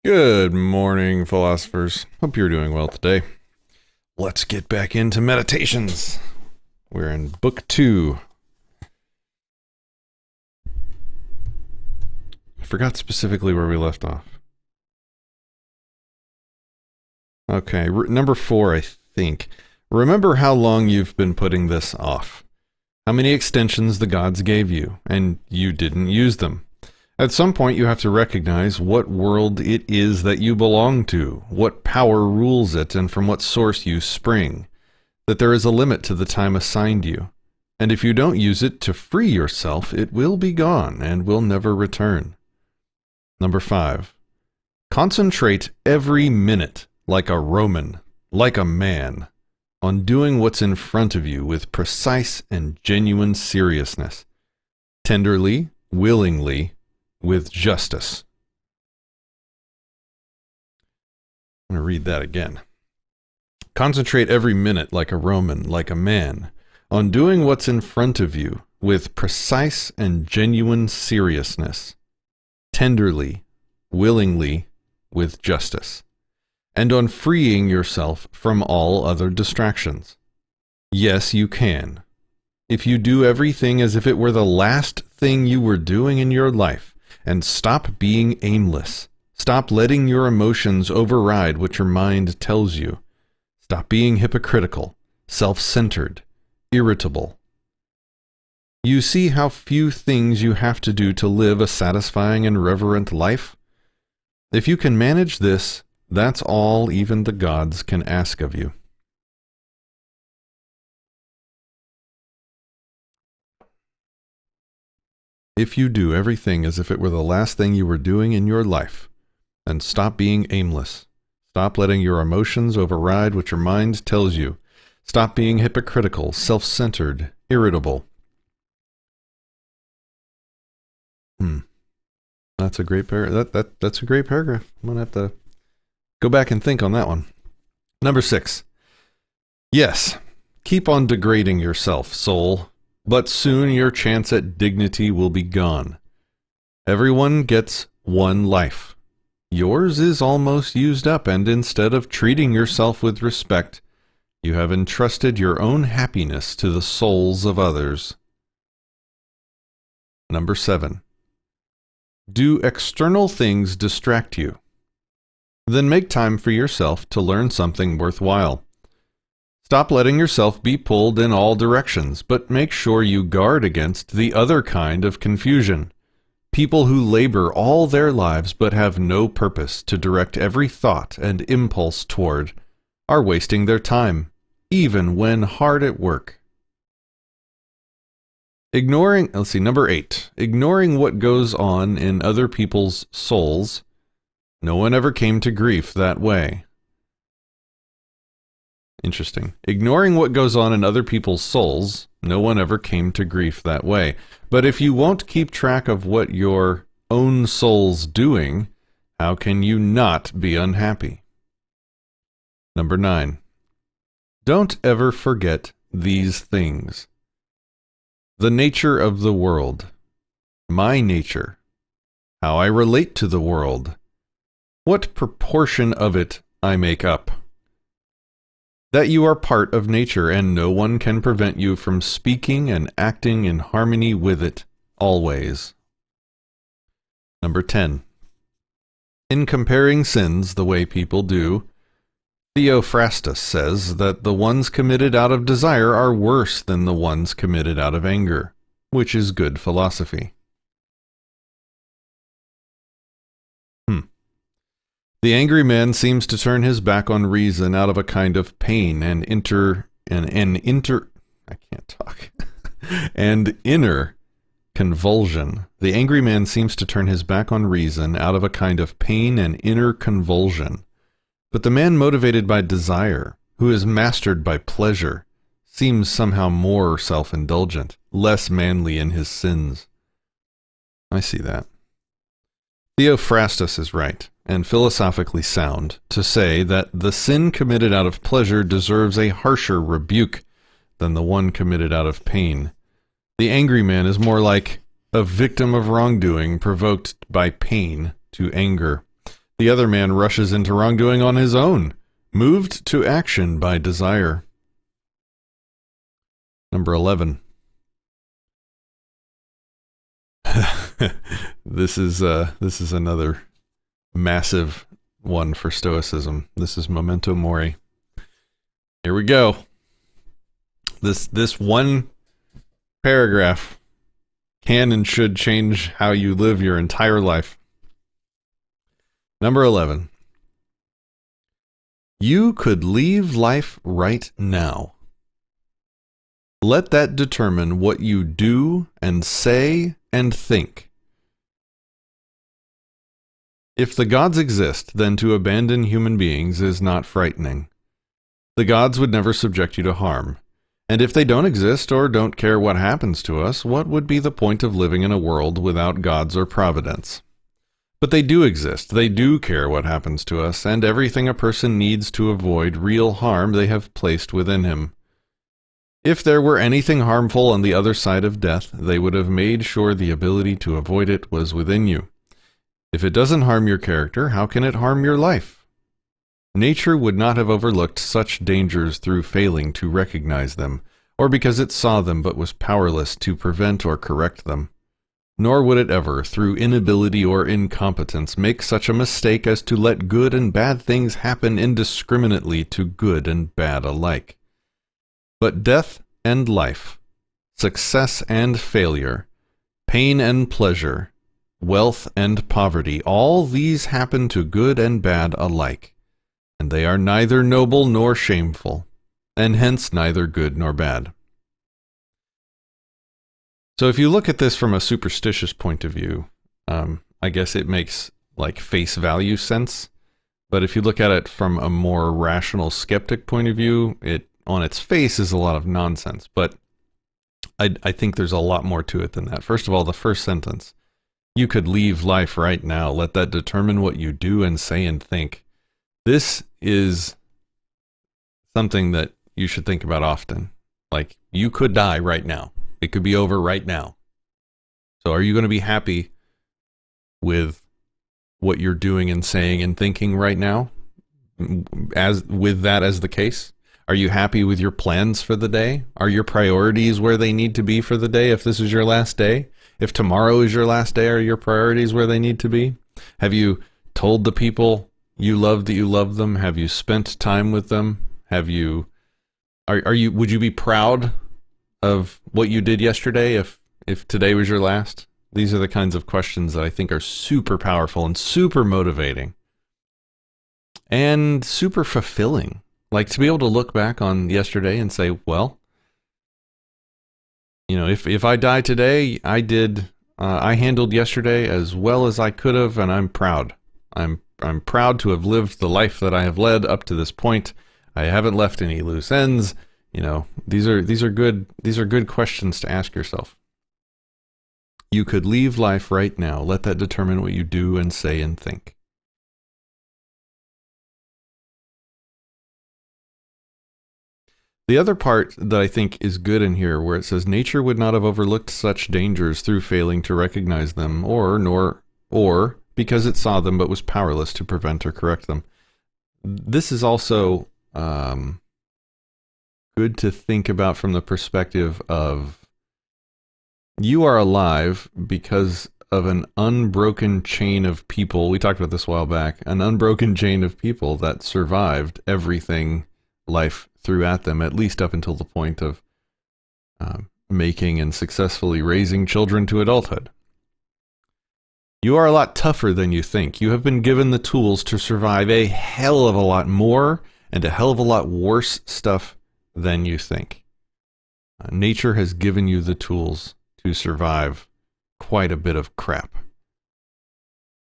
Good morning, philosophers. Hope you're doing well today. Let's get back into meditations. We're in book 2. I forgot specifically where we left off. Okay, number 4, I think. Remember how long you've been putting this off. How many extensions the gods gave you, and you didn't use them. At some point, you have to recognize what world it is that you belong to, what power rules it, and from what source you spring. That there is a limit to the time assigned you. And if you don't use it to free yourself, it will be gone and will never return. Number 5. Concentrate every minute, like a Roman, like a man, on doing what's in front of you with precise and genuine seriousness. Tenderly, willingly, with justice. I'm going to read that again. Concentrate every minute like a Roman, like a man, on doing what's in front of you with precise and genuine seriousness, tenderly, willingly, with justice, and on freeing yourself from all other distractions. Yes, you can. If you do everything as if it were the last thing you were doing in your life, and stop being aimless. Stop letting your emotions override what your mind tells you. Stop being hypocritical, self-centered, irritable. You see how few things you have to do to live a satisfying and reverent life? If you can manage this, that's all even the gods can ask of you. If you do everything as if it were the last thing you were doing in your life, and stop being aimless, stop letting your emotions override what your mind tells you, stop being hypocritical, self-centered, irritable. That's a great that's a great paragraph. I'm gonna have to go back and think on that one. Number 6. Yes, keep on degrading yourself, soul. But soon your chance at dignity will be gone. Everyone gets one life. Yours is almost used up, and instead of treating yourself with respect, you have entrusted your own happiness to the souls of others. Number 7. Do external things distract you? Then make time for yourself to learn something worthwhile. Stop letting yourself be pulled in all directions, but make sure you guard against the other kind of confusion. People who labor all their lives but have no purpose to direct every thought and impulse toward are wasting their time, even when hard at work. Number 8. Ignoring what goes on in other people's souls. No one ever came to grief that way. Interesting. Ignoring what goes on in other people's souls, no one ever came to grief that way. But if you won't keep track of what your own soul's doing, how can you not be unhappy? Number 9. Don't ever forget these things. The nature of the world. My nature. How I relate to the world. What proportion of it I make up. That you are part of nature, and no one can prevent you from speaking and acting in harmony with it, always. Number 10. In comparing sins the way people do, Theophrastus says that the ones committed out of desire are worse than the ones committed out of anger, which is good philosophy. The angry man seems to turn his back on reason out of a kind of pain and inner convulsion. The angry man seems to turn his back on reason out of a kind of pain and inner convulsion. But the man motivated by desire, who is mastered by pleasure, seems somehow more self-indulgent, less manly in his sins. I see that. Theophrastus is right, and philosophically sound, to say that the sin committed out of pleasure deserves a harsher rebuke than the one committed out of pain. The angry man is more like a victim of wrongdoing provoked by pain to anger. The other man rushes into wrongdoing on his own, moved to action by desire. Number 11. This is another massive one for Stoicism. This is Memento Mori. Here we go. This one paragraph can and should change how you live your entire life. Number 11. You could leave life right now. Let that determine what you do and say and think. If the gods exist, then to abandon human beings is not frightening. The gods would never subject you to harm. And if they don't exist or don't care what happens to us, what would be the point of living in a world without gods or providence? But they do exist, they do care what happens to us, and everything a person needs to avoid real harm they have placed within him. If there were anything harmful on the other side of death, they would have made sure the ability to avoid it was within you. If it doesn't harm your character, how can it harm your life? Nature would not have overlooked such dangers through failing to recognize them, or because it saw them but was powerless to prevent or correct them. Nor would it ever, through inability or incompetence, make such a mistake as to let good and bad things happen indiscriminately to good and bad alike. But death and life, success and failure, pain and pleasure, wealth and poverty, all these happen to good and bad alike, and they are neither noble nor shameful, and hence neither good nor bad. So if you look at this from a superstitious point of view, I guess it makes like face value sense. But if you look at it from a more rational skeptic point of view, it on its face is a lot of nonsense. But I think there's a lot more to it than that. First of all, the first sentence, you could leave life right now. Let that determine what you do and say and think. This is something that you should think about often. Like, you could die right now. It could be over right now. So are you going to be happy with what you're doing and saying and thinking right now? With that as the case? Are you happy with your plans for the day? Are your priorities where they need to be for the day if this is your last day? If tomorrow is your last day, are your priorities where they need to be? Have you told the people you love that you love them? Have you spent time with them? Would you be proud of what you did yesterday if today was your last? These are the kinds of questions that I think are super powerful and super motivating and super fulfilling. Like, to be able to look back on yesterday and say, well, you know, if I die today, I handled yesterday as well as I could have, and I'm proud. I'm proud to have lived the life that I have led up to this point. I haven't left any loose ends. You know, these are good questions to ask yourself. You could leave life right now. Let that determine what you do and say and think. The other part that I think is good in here, where it says nature would not have overlooked such dangers through failing to recognize them, or because it saw them but was powerless to prevent or correct them. This is also good to think about from the perspective of you are alive because of an unbroken chain of people. We talked about this a while back. An unbroken chain of people that survived everything life threw at them, at least up until the point of making and successfully raising children to adulthood. You are a lot tougher than you think. You have been given the tools to survive a hell of a lot more and a hell of a lot worse stuff than you think. Nature has given you the tools to survive quite a bit of crap.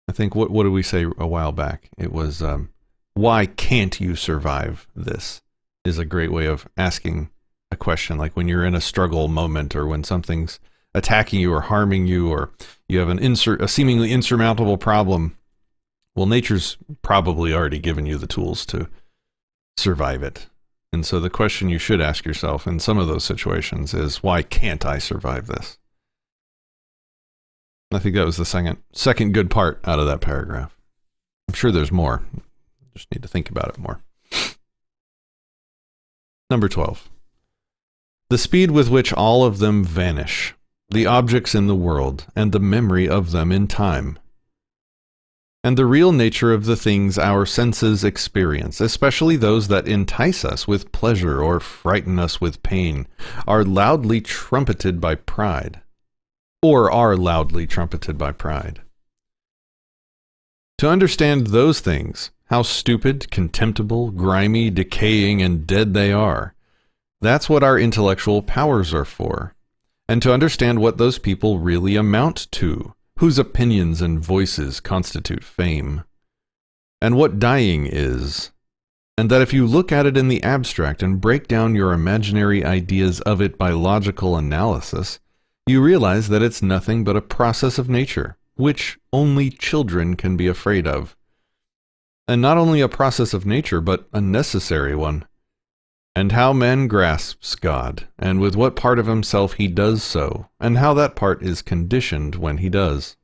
I think, what did we say a while back? It was, why can't you survive this? Is a great way of asking a question, like when you're in a struggle moment or when something's attacking you or harming you or you have a seemingly insurmountable problem. Well, nature's probably already given you the tools to survive it. And so the question you should ask yourself in some of those situations is, why can't I survive this? I think that was the second good part out of that paragraph. I'm sure there's more. Just need to think about it more. Number 12. The speed with which all of them vanish, the objects in the world, and the memory of them in time. And the real nature of the things our senses experience, especially those that entice us with pleasure or frighten us with pain, are loudly trumpeted by pride. Or are loudly trumpeted by pride. To understand those things, how stupid, contemptible, grimy, decaying, and dead they are, that's what our intellectual powers are for. And to understand what those people really amount to, whose opinions and voices constitute fame, and what dying is, and that if you look at it in the abstract and break down your imaginary ideas of it by logical analysis, you realize that it's nothing but a process of nature, which only children can be afraid of. And not only a process of nature, but a necessary one. And how man grasps God, and with what part of himself he does so, and how that part is conditioned when he does.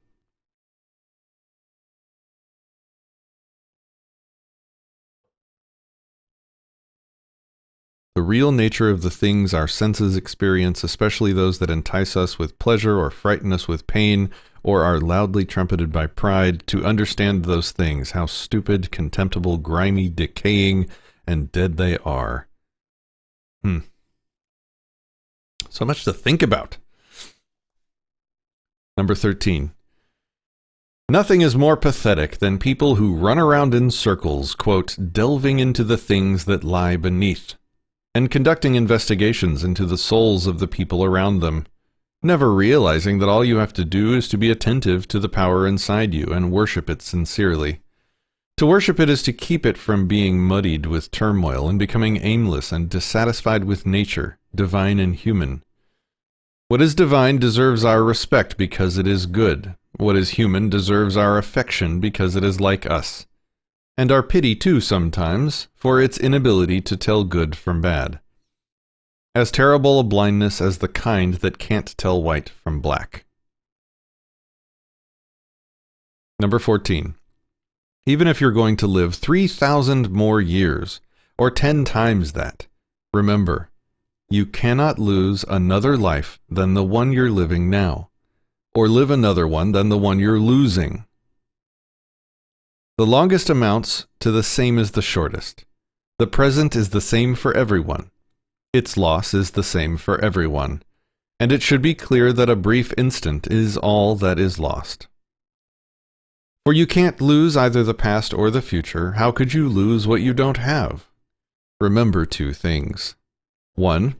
The real nature of the things our senses experience, especially those that entice us with pleasure or frighten us with pain, or are loudly trumpeted by pride, to understand those things, how stupid, contemptible, grimy, decaying, and dead they are. So much to think about. Number 13. Nothing is more pathetic than people who run around in circles, quote, delving into the things that lie beneath, and conducting investigations into the souls of the people around them, never realizing that all you have to do is to be attentive to the power inside you and worship it sincerely. To worship it is to keep it from being muddied with turmoil and becoming aimless and dissatisfied with nature, divine and human. What is divine deserves our respect because it is good. What is human deserves our affection because it is like us. And our pity too sometimes, for its inability to tell good from bad. As terrible a blindness as the kind that can't tell white from black. Number 14. Even if you're going to live 3,000 more years, or 10 times that, remember, you cannot lose another life than the one you're living now, or live another one than the one you're losing. The longest amounts to the same as the shortest. The present is the same for everyone. Its loss is the same for everyone, and it should be clear that a brief instant is all that is lost. For you can't lose either the past or the future. How could you lose what you don't have? Remember two things. 1.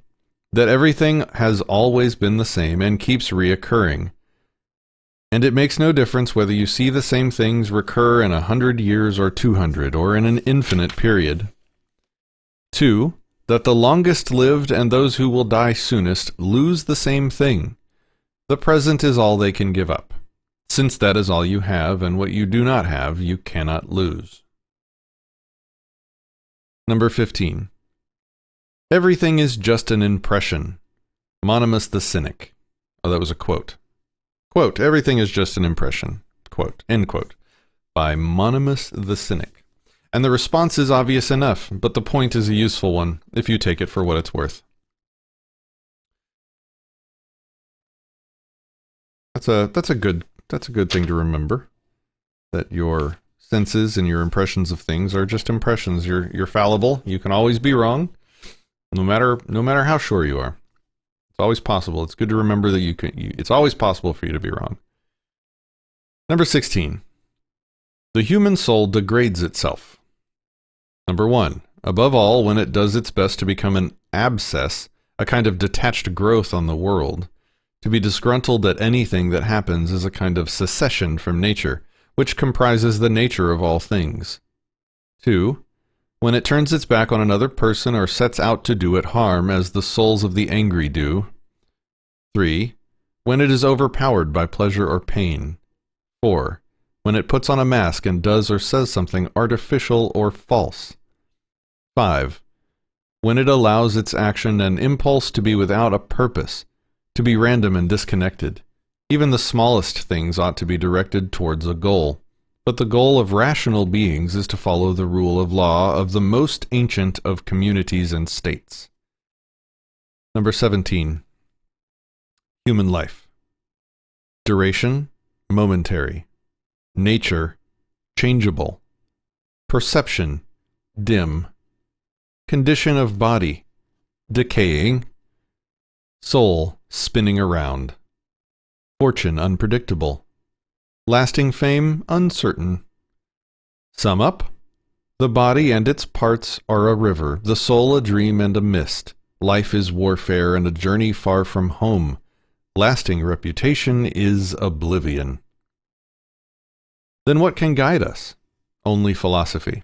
That everything has always been the same and keeps reoccurring. And it makes no difference whether you see the same things recur in 100 years or 200 or in an infinite period. 2. That the longest lived and those who will die soonest lose the same thing. The present is all they can give up. Since that is all you have, and what you do not have, you cannot lose. Number 15. Everything is just an impression. Monimus the Cynic. Oh, that was a quote. Quote, everything is just an impression. Quote, end quote. By Monimus the Cynic. And the response is obvious enough, but the point is a useful one, if you take it for what it's worth. That's a good thing to remember, that your senses and your impressions of things are just impressions. You're fallible. You can always be wrong, no matter how sure you are. It's always possible. It's good to remember that it's always possible for you to be wrong. Number 16. The human soul degrades itself. Number 1. Above all, when it does its best to become an abscess, a kind of detached growth on the world. To be disgruntled at anything that happens is a kind of secession from nature, which comprises the nature of all things. 2. When it turns its back on another person or sets out to do it harm, as the souls of the angry do. 3. When it is overpowered by pleasure or pain. 4. When it puts on a mask and does or says something artificial or false. 5. When it allows its action and impulse to be without a purpose, to be random and disconnected. Even the smallest things ought to be directed towards a goal, but the goal of rational beings is to follow the rule of law of the most ancient of communities and states. Number 17. Human life. Duration, momentary. Nature, changeable. Perception, dim. Condition of body, decaying. Soul, spinning around. Fortune, unpredictable. Lasting fame, uncertain. Sum up. The body and its parts are a river, the soul a dream and a mist. Life is warfare and a journey far from home. Lasting reputation is oblivion. Then what can guide us? Only philosophy,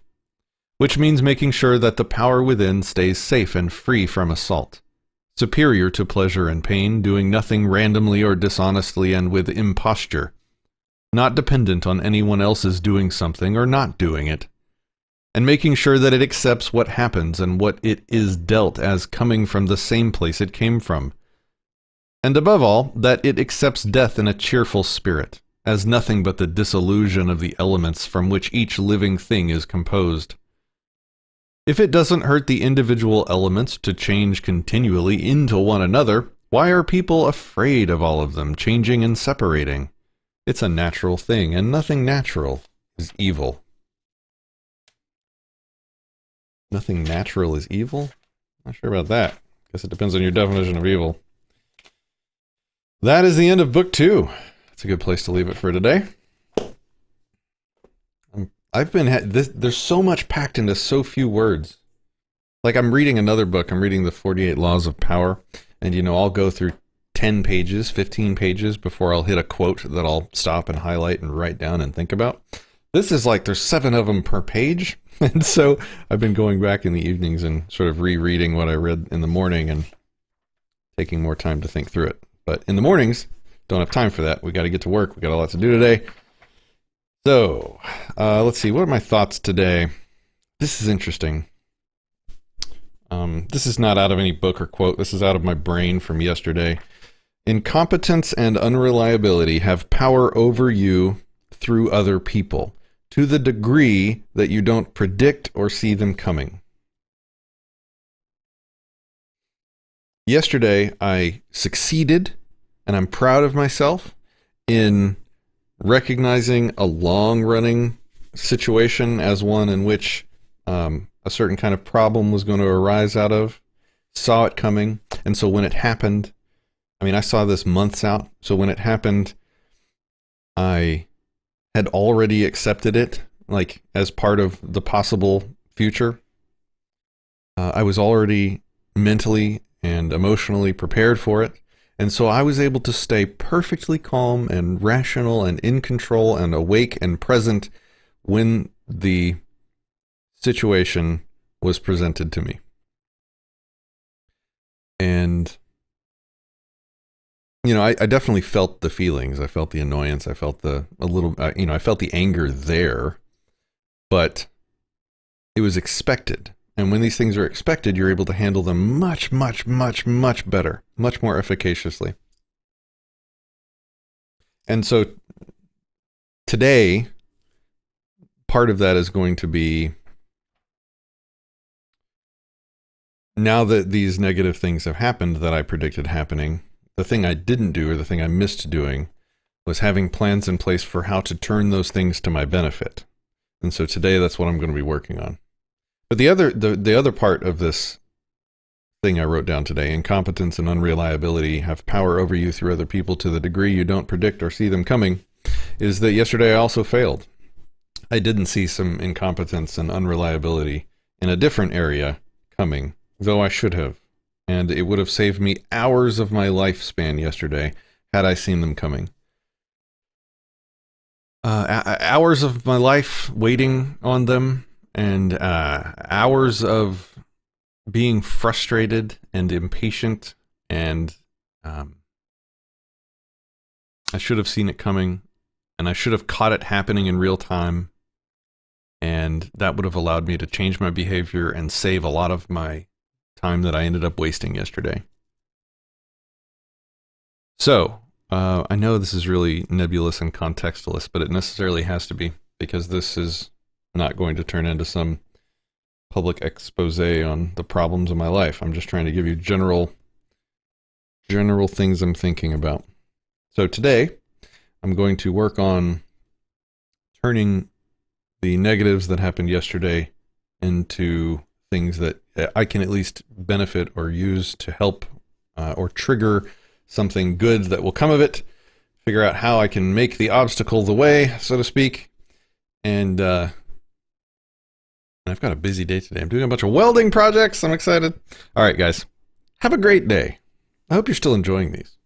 which means making sure that the power within stays safe and free from assault. Superior to pleasure and pain, doing nothing randomly or dishonestly and with imposture. Not dependent on anyone else's doing something or not doing it. And making sure that it accepts what happens and what it is dealt as coming from the same place it came from. And above all, that it accepts death in a cheerful spirit, as nothing but the dissolution of the elements from which each living thing is composed. If it doesn't hurt the individual elements to change continually into one another, why are people afraid of all of them changing and separating? It's a natural thing, and nothing natural is evil. Nothing natural is evil? Not sure about that. Guess it depends on your definition of evil. That is the end of book 2. That's a good place to leave it for today. There's so much packed into so few words. Like I'm reading another book. I'm reading the 48 Laws of Power. And I'll go through 10 pages, 15 pages before I'll hit a quote that I'll stop and highlight and write down and think about. This is like there's 7 of them per page. And so I've been going back in the evenings and sort of rereading what I read in the morning and taking more time to think through it. But in the mornings, don't have time for that. We got to get to work. We got a lot to do today. So, let's see. What are my thoughts today? This is interesting. This is not out of any book or quote. This is out of my brain from yesterday. Incompetence and unreliability have power over you through other people, to the degree that you don't predict or see them coming. Yesterday, I succeeded, and I'm proud of myself in recognizing a long-running situation as one in which a certain kind of problem was going to arise out of, saw it coming, and so when it happened, I saw this months out, so when it happened, I had already accepted it, like, as part of the possible future. I was already mentally and emotionally prepared for it. And so I was able to stay perfectly calm and rational and in control and awake and present when the situation was presented to me. And, I definitely felt the feelings. I felt the annoyance. I felt I felt the anger there, but it was expected. And when these things are expected, you're able to handle them much, much, much, much better, much more efficaciously. And so today, part of that is going to be, now that these negative things have happened that I predicted happening, the thing I didn't do or the thing I missed doing was having plans in place for how to turn those things to my benefit. And so today, that's what I'm going to be working on. But the other part of this thing I wrote down today, incompetence and unreliability have power over you through other people to the degree you don't predict or see them coming, is that yesterday I also failed. I didn't see some incompetence and unreliability in a different area coming, though I should have. And it would have saved me hours of my lifespan yesterday had I seen them coming. Hours of my life waiting on them, and hours of being frustrated and impatient, and I should have seen it coming, and I should have caught it happening in real time, and that would have allowed me to change my behavior and save a lot of my time that I ended up wasting yesterday. So, I know this is really nebulous and contextless, but it necessarily has to be, because this is not going to turn into some public expose on the problems of my life. I'm just trying to give you general things I'm thinking about. So today, I'm going to work on turning the negatives that happened yesterday into things that I can at least benefit or use to help or trigger something good that will come of it, figure out how I can make the obstacle the way, so to speak. And I've got a busy day today. I'm doing a bunch of welding projects. I'm excited. All right, guys. Have a great day. I hope you're still enjoying these.